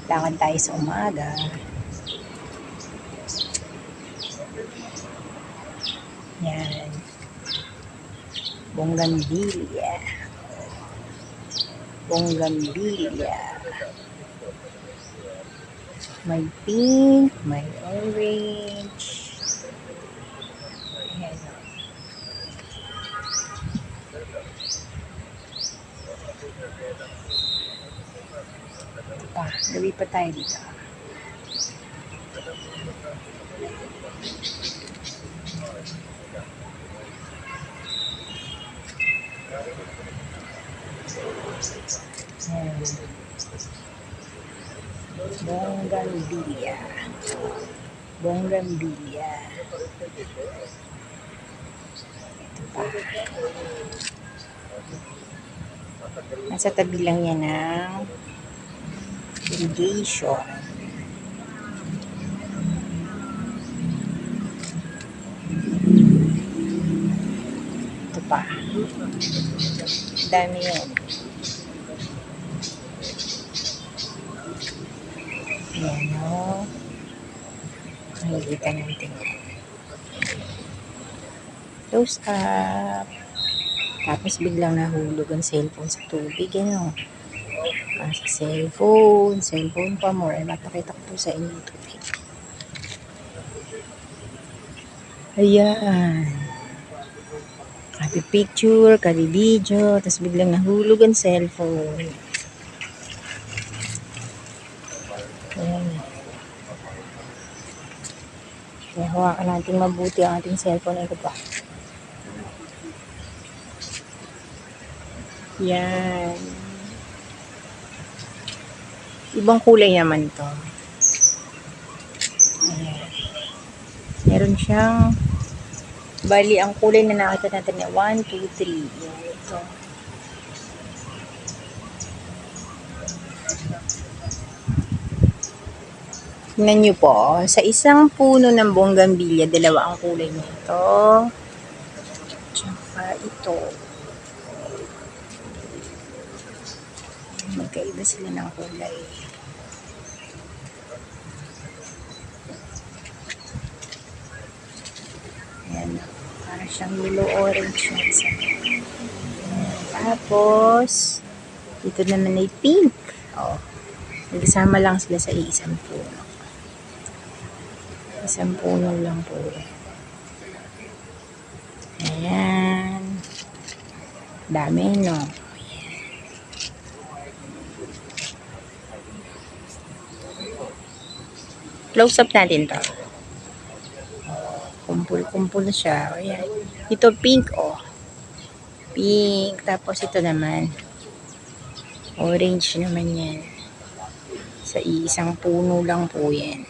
Lakad tayo sa umaga. Yan. Bougainvillea. Bougainvillea. May pink, may orange. Ayan. Ito pa, gabi pa tayo dito. Ayan. Bougainvillea. Bougainvillea. Ito pa. Nasa tabi lang yan ng irrigation. Ito pa. Dami yun. Ayan o. Nakikita natin. Close up. Tapos biglang nahulog ang cellphone sa tubig. Ano? Sa cellphone pa more. Mapakita ko po sa inyo yung tubig. Ayan. Kadi picture, kadi video. Tapos biglang nahulog ang cellphone. Ayan. Kaya hawakan natin mabuti ang ating cellphone. Ito pa. Yan. Ibang kulay naman to. Ayan. Meron siyang bali, ang kulay na nakita natin ay 1, 2, 3. Yan, ito. Tingnan nyo po, sa isang puno ng bougainvillea, dalawa ang kulay nito. Tsaka ito. Magkaiba sila ng kulay. Ayan. Para siyang yellow orange na isa. Tapos, dito naman ay pink. Oh. Nagsama lang sila sa isang puno. Isang puno lang po. Ayan. Dami, no? Close up natin to. Kumpul-kumpul na siya. Ayan. Ito pink, oh. Pink. Tapos ito naman. Orange naman yan. Sa isang puno lang po yan.